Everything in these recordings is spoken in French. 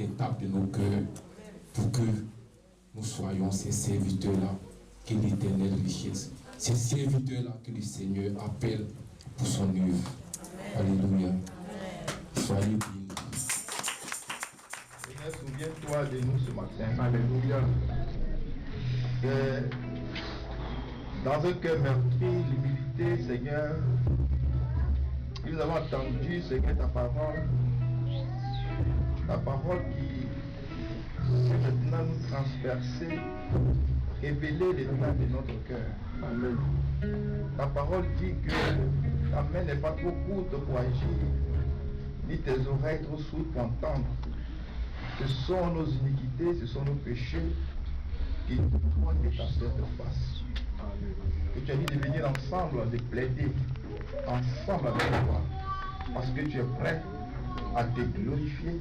l'étape de nos cœurs pour que nous soyons ces serviteurs-là que l'Éternel richesse. Ces serviteurs-là que le Seigneur appelle pour son œuvre. Alléluia. Soyez bénis. Seigneur, souviens-toi de nous ce matin. Alléluia. Dans un cœur meurtri, l'humilité, Seigneur, nous avons entendu, Seigneur, ta parole qui sait maintenant nous transpercer, révéler les plans de notre cœur. Amen. Ta parole dit que ta main n'est pas trop courte pour agir, ni tes oreilles trop sourdes pour entendre. Ce sont nos iniquités, ce sont nos péchés qui nous pointent à cette face. Que tu as dit de venir ensemble, de plaider ensemble avec toi, parce que tu es prêt à te glorifier,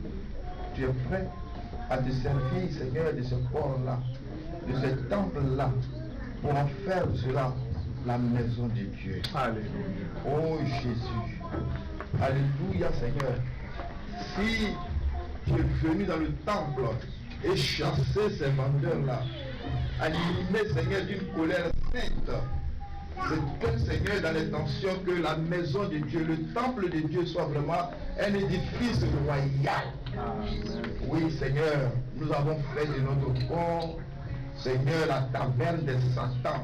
tu es prêt à te servir, Seigneur, de ce corps-là, de ce temple-là, pour en faire de cela la maison de Dieu. Alléluia. Oh Jésus. Alléluia, Seigneur. Si tu es venu dans le temple et chasser ces vendeurs-là, animé, Seigneur, d'une colère sainte, c'est que, Seigneur, dans l'intention que la maison de Dieu, le temple de Dieu soit vraiment un édifice royal. Oui, Seigneur, nous avons fait de notre corps, Seigneur, la taverne des Satan.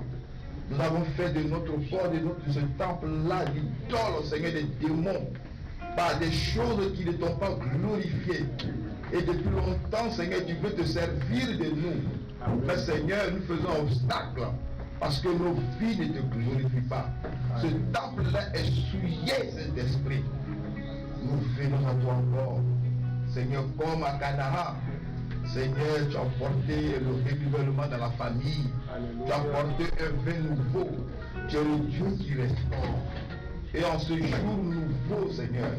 Nous avons fait de notre corps, de ce temple-là, l'idole, Seigneur, des démons, par des choses qui ne t'ont pas glorifié. Et depuis longtemps, Seigneur, tu veux te servir de nous. Mais Seigneur, nous faisons obstacle parce que nos vies ne te glorifient pas. Ce temple-là est souillé, cet esprit. Nous venons à toi encore. Seigneur, comme à Canaan, Seigneur, tu as apporté le renouvellement dans la famille. Tu as apporté un vin nouveau. Tu es le Dieu qui restaure. Et en ce jour nouveau, Seigneur,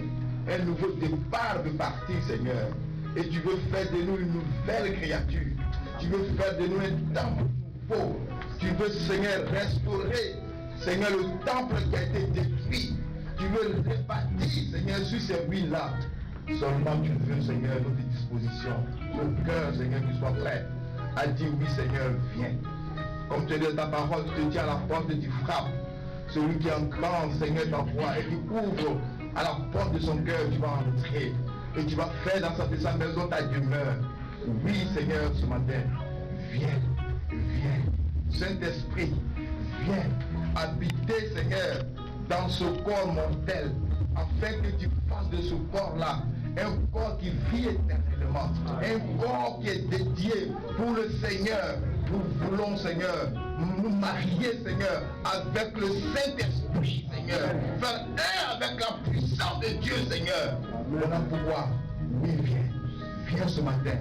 un nouveau départ de partir, Seigneur. Et tu veux faire de nous une nouvelle créature. Tu veux faire de nous un temple nouveau. Tu veux, Seigneur, restaurer, Seigneur, le temple qui a été détruit. Tu veux le rebâtir, Seigneur, sur ces ruines-là. Seulement tu veux, Seigneur, notre disposition. Nos cœurs, Seigneur, qui soit prêt à dire oui, Seigneur, viens. Comme tu as dit dans ta parole, tu te dis à la porte et tu frappes. Celui qui entend, Seigneur, ta voix et qui ouvre à la porte de son cœur, tu vas entrer. Et tu vas faire dans sa maison ta demeure. Oui, Seigneur, ce matin, viens, viens. Saint-Esprit, viens habiter, Seigneur, dans ce corps mortel, afin que tu fasses de ce corps-là un corps qui vit éternellement, un corps qui est dédié pour le Seigneur. Nous voulons, Seigneur, nous marier, Seigneur, avec le Saint-Esprit, Seigneur, faire un avec la puissance de Dieu, Seigneur. On a pouvoir. Oui, viens ce matin,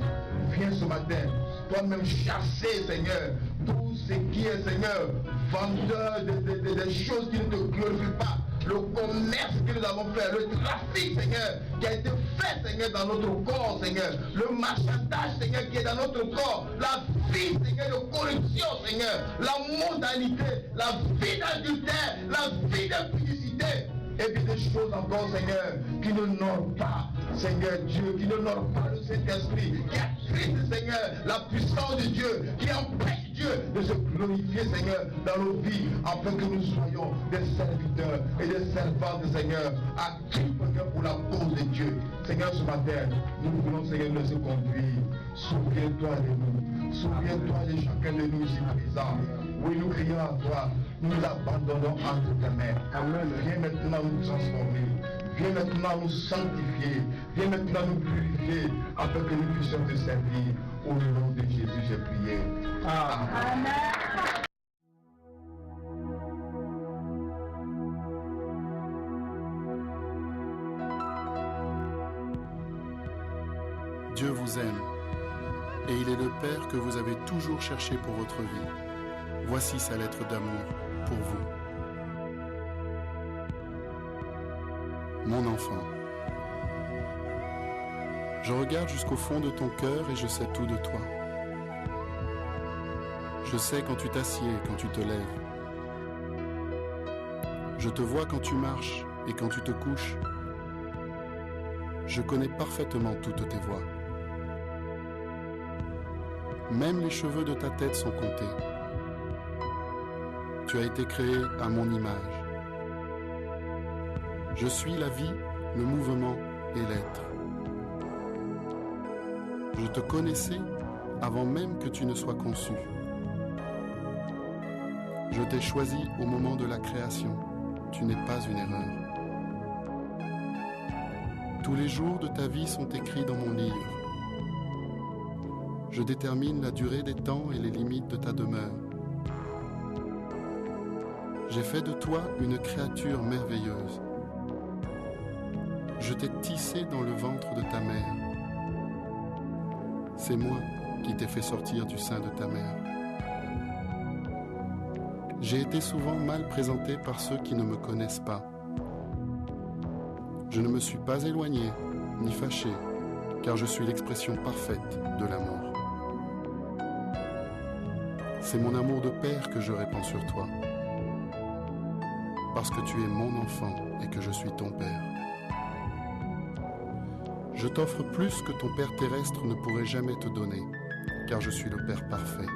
toi-même chasser, Seigneur, tout ce qui est, Seigneur, vendeur des choses qui ne te glorifient pas, le commerce que nous avons fait, le trafic, Seigneur, qui a été fait, Seigneur, dans notre corps, Seigneur, le marchandage, Seigneur, qui est dans notre corps, la vie, Seigneur, de corruption, Seigneur, la mondanité, la vie d'adultère, la vie d'impudicité, et puis des choses encore, Seigneur, qui ne n'honorent pas, Seigneur Dieu, qui ne n'honorent pas le Saint-Esprit, qui attristent, Seigneur, la puissance de Dieu, qui empêche Dieu de se glorifier, Seigneur, dans nos vies, afin que nous soyons des serviteurs et des servantes, Seigneur, actifs, Seigneur, pour la cause de Dieu. Seigneur, ce matin, nous voulons, Seigneur, nous laisser conduire. Souviens-toi de nous. Souviens-toi de chacun de nous ici présents. Oui, nous crions à toi. Nous nous abandonnons entre tes mains. Amen. Viens maintenant nous transformer. Viens maintenant nous sanctifier. Viens maintenant nous purifier afin que nous puissions te servir. Au nom de Jésus, j'ai prié. Amen. Dieu vous aime, et il est le Père que vous avez toujours cherché pour votre vie. Voici sa lettre d'amour pour vous. Mon enfant, je regarde jusqu'au fond de ton cœur et je sais tout de toi. Je sais quand tu t'assieds et quand tu te lèves. Je te vois quand tu marches et quand tu te couches. Je connais parfaitement toutes tes voies. Même les cheveux de ta tête sont comptés. Tu as été créé à mon image. Je suis la vie, le mouvement et l'être. Je te connaissais avant même que tu ne sois conçu. Je t'ai choisi au moment de la création. Tu n'es pas une erreur. Tous les jours de ta vie sont écrits dans mon livre. Je détermine la durée des temps et les limites de ta demeure. J'ai fait de toi une créature merveilleuse. Je t'ai tissé dans le ventre de ta mère. C'est moi qui t'ai fait sortir du sein de ta mère. J'ai été souvent mal présenté par ceux qui ne me connaissent pas. Je ne me suis pas éloigné, ni fâché, car je suis l'expression parfaite de l'amour. C'est mon amour de père que je répands sur toi, parce que tu es mon enfant et que je suis ton père. Je t'offre plus que ton père terrestre ne pourrait jamais te donner, car je suis le père parfait.